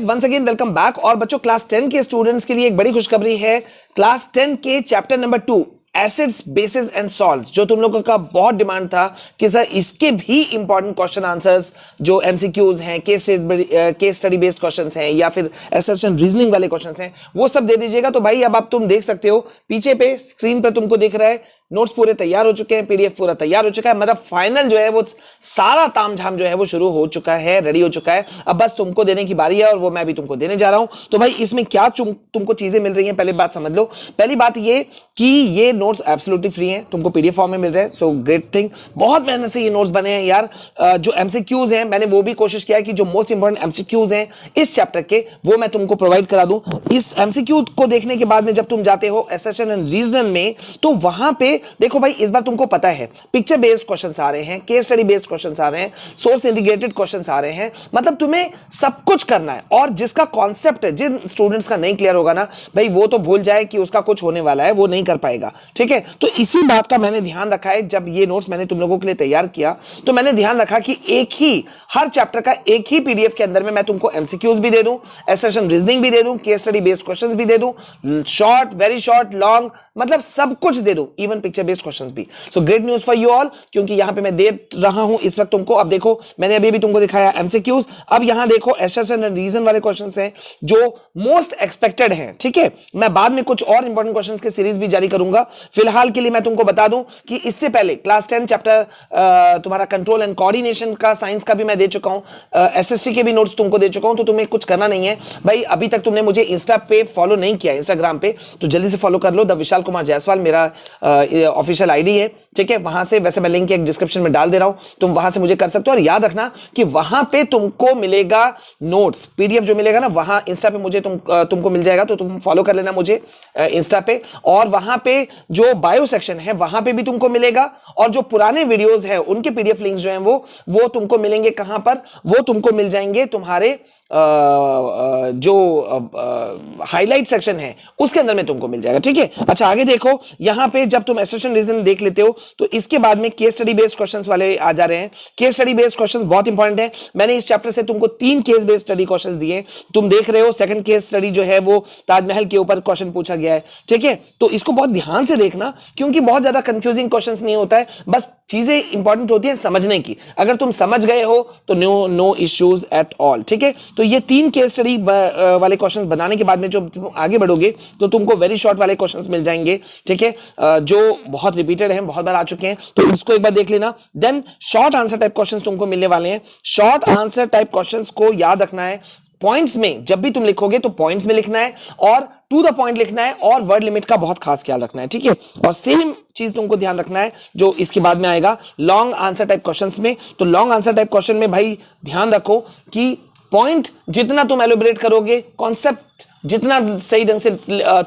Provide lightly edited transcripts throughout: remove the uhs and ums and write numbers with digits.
Guys, once again welcome back. और बच्चों, class 10 के स्टूडेंट्स के लिए एक बड़ी खुशखबरी है। क्लास 10 के chapter number 2 acids, basis and salts, जो तुम लोगों का बहुत डिमांड था कि सर इसके भी इंपॉर्टेंट क्वेश्चन आंसर्स जो एमसीक्यूज हैं, केस स्टडी बेस्ड क्वेश्चंस हैं या फिर एसेशन रीजनिंग वाले क्वेश्चंस हैं, वो सब दे दीजिएगा। तो भाई अब आप तुम देख सकते हो पीछे पे स्क्रीन पर तुमको दिख रहा है, नोट्स पूरे तैयार हो चुके हैं, पीडीएफ पूरा तैयार हो चुका है। मतलब फाइनल जो है वो सारा तामझाम जो है वो शुरू हो चुका है, रेडी हो चुका है। अब बस तुमको देने की बारी है और वो मैं भी तुमको देने जा रहा हूं। तो भाई इसमें क्या तुमको चीजें मिल रही हैं, पहली बात समझ लो। पहली बात ये कि ये नोट्स एब्सोल्युटली फ्री हैं, तुमको पीडीएफ फॉर्म में मिल रहे हैं। सो ग्रेट थिंग, बहुत मेहनत से ये नोट्स बने हैं यार। जो एमसीक्यूज हैं, मैंने वो भी कोशिश किया है कि जो मोस्ट इंपॉर्टेंट एमसीक्यूज हैं इस चैप्टर के, वो मैं तुमको प्रोवाइड करा दूं। इस एमसीक्यू को देखने के बाद में जब तुम जाते हो एसेशन एंड रीजन में, तो वहां पे देखो भाई, इस बार तुमको पता है पिक्चर बेस्ड क्वेश्चंस आ रहे हैं, केस स्टडी बेस्ड क्वेश्चंस आ रहे हैं, सोर्स इंटीग्रेटेड क्वेश्चंस आ रहे हैं। मतलब तुम्हें सब कुछ करना है। और जिसका कॉन्सेप्ट, जिन स्टूडेंट्स का नहीं क्लियर होगा ना भाई, वो तो भूल जाए कि उसका कुछ होने वाला है, वो नहीं कर पाएगा। ठीक है, तो इसी बात का मैंने ध्यान रखा है। जब ये नोट्स मैंने तुम लोगों के लिए तैयार किया तो मैंने ध्यान रखा कि एक ही, हर चैप्टर का एक ही पीडीएफ के अंदर में मैं तुमको एमसीक्यूज भी दे दूं, एसेशन रीजनिंग भी दे दूं, केस स्टडी बेस्ड क्वेश्चंस भी दे दूं, शॉर्ट, वेरी शॉर्ट, लॉन्ग, मतलब सब कुछ दे दूं, इवन पिक्चर बेस्ड क्वेश्चंस भी। So great news for you all, क्योंकि यहां पे मैं दे रहा हूं इस वक्त तुमको। अब देखो, मैंने अभी भी तुमको दिखाया एमसीक्यूज, अब यहां देखो एसेशन एंड रीजन वाले क्वेश्चंस हैं जो मोस्ट एक्सपेक्टेड हैं। ठीक है, मैं बाद में कुछ और इंपॉर्टेंट क्वेश्चंस के सीरीज भी जारी करूंगा। फिलहाल के लिए मैं तुमको बता दूं कि इससे पहले क्लास 10 चैप्टर तुम्हारा कंट्रोल एंड कोऑर्डिनेशन का, साइंस का भी मैं दे चुका हूं, एसएसटी के भी नोट्स तुमको दे चुका हूं। तो तुम्हें कुछ करना नहीं है भाई। अभी तक तुमने मुझे इंस्टा पे फॉलो नहीं किया, इंस्टाग्राम पे, तो जल्दी से फॉलो कर लो। द विशाल कुमार जायसवाल मेरा ऑफिशियल आईडी है। ठीक है, वहां से, वैसे मैं लिंक एक डिस्क्रिप्शन में डाल दे रहा हूं, तुम वहां से मुझे कर सकते हो। और याद रखना कि वहां पे तुमको मिलेगा नोट्स, पीडीएफ जो मिलेगा ना, वहां इंस्टा पे मुझे तुमको मिल जाएगा। तो तुम फॉलो कर लेना मुझे इंस्टा पे। और वहां पे जो बायो सेक्शन है वहां पे भी तुमको मिलेगा। और जो पुराने वीडियोस है उनके पीडीएफ लिंक्स जो हैं वो तुमको मिलेंगे कहां पर, वो तुमको मिल जाएंगे तुम्हारे जो हाईलाइट सेक्शन है उसके अंदर में तुमको मिल जाएगा। ठीक है, अच्छा आगे देखो, यहां पे जब तुम एसेशन रीजन देख लेते हो तो इसके बाद में केस स्टडी बेस्ड क्वेश्चंस वाले आ जा रहे हैं। केस स्टडी बेस्ड क्वेश्चंस बहुत इंपॉर्टेंट है। मैंने इस चैप्टर से तुमको 3 केस बेस्ड स्टडी क्वेश्चंस दिए, तुम देख रहे हो। सेकंड केस स्टडी जो है वो ताजमहल के ऊपर क्वेश्चन पूछा गया है। ठीक है, तो इसको बहुत ध्यान से देखना, क्योंकि बहुत ज्यादा कंफ्यूजिंग क्वेश्चंस नहीं होता है, बस चीजें इंपॉर्टेंट होती है समझने की। अगर तुम समझ गए हो तो नो इश्यूज एट ऑल। ठीक है, तो ये 3 केस स्टडी वाले क्वेश्चंस बनाने के बाद में जो तुम आगे बढ़ोगे तो तुमको वेरी शॉर्ट वाले क्वेश्चंस मिल जाएंगे। ठीक है, जो बहुत रिपीटेड हैं, बहुत बार आ चुके हैं, तो इसको एक बार देख लेना। Then short answer type questions तुमको मिलने वाले हैं। शॉर्ट आंसर टाइप क्वेश्चंस को याद रखना है, पॉइंट्स में जब भी तुम लिखोगे तो पॉइंट्स में लिखना है और टू द पॉइंट लिखना है, और वर्ड लिमिट का बहुत खास ख्याल रखना है। ठीक है, और सेम चीज तुमको ध्यान रखना है जो इसके बाद में आएगा लॉन्ग आंसर टाइप क्वेश्चंस में। तो लॉन्ग आंसर टाइप क्वेश्चन में भाई ध्यान रखो कि पॉइंट जितना तुम एलोबरेट करोगे, कॉन्सेप्ट जितना सही ढंग से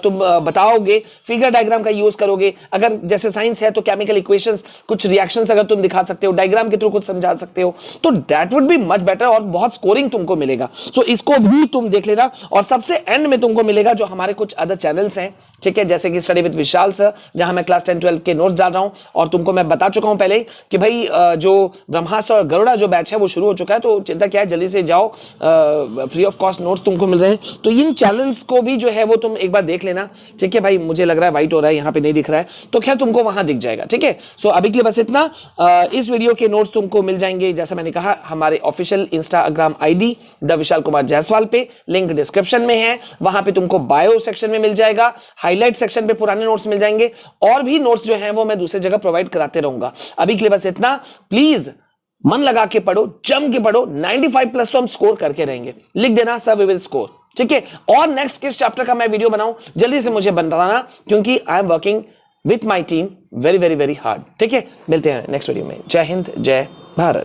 तुम बताओगे, फिगर डायग्राम का यूज करोगे। अगर जैसे साइंस है तो केमिकल इक्वेशंस, कुछ रिएक्शंस अगर तुम दिखा सकते हो, डायग्राम के थ्रू कुछ समझा सकते हो, तो that would be much better और बहुत स्कोरिंग तुमको मिलेगा। सो इसको भी तुम देख लेना। और सबसे एंड में तुमको मिलेगा जो हमारे कुछ अदर चैनल्स हैं। ठीक है, जैसे कि स्टडी विद विशाल सर, जहां मैं क्लास 10-12 के नोट्स डाल रहा हूं। और तुमको मैं बता चुका हूं पहले कि भाई जो ब्रह्मास्त्र और गरुड़ा जो बैच है वो शुरू हो चुका है, तो चिंता क्या है, जल्दी से जाओ, फ्री ऑफ कॉस्ट नोट्स तुमको मिल रहे हैं। तो इन चैनल्स को भी जो है वो तुम एक बार देख लेना। ठीक है भाई, मुझे लग रहा है वाइट हो रहा है, यहां पे नहीं दिख रहा है, तो खैर तुमको वहां दिख जाएगा। ठीक है, सो अभी के लिए बस इतना। इस वीडियो के नोट्स तुमको मिल जाएंगे, जैसा मैंने कहा, हमारे official Instagram ID the Vishal Kumar Jaiswal पे, लिंक डिस्क्रिप्शन में है। वहां पे तुमको बायो सेक्शन में मिल जाएगा, हाईलाइट सेक्शन पे पुराने नोट्स मिल जाएंगे, और भी नोट्स जो हैं वो मैं दूसरी जगह प्रोवाइड कराते रहूंगा। अभी के लिए बस इतना। प्लीज मन लगा के पढ़ो, जम के पढ़ो। 95 प्लस तो हम स्कोर करके रहेंगे। लिख देना सर वी विल स्कोर। ठीक है, और नेक्स्ट किस चैप्टर का मैं वीडियो बनाऊं जल्दी से मुझे बताना, क्योंकि I am working with my team very very very hard. ठीक है, मिलते हैं नेक्स्ट वीडियो में। जय हिंद, जय भारत।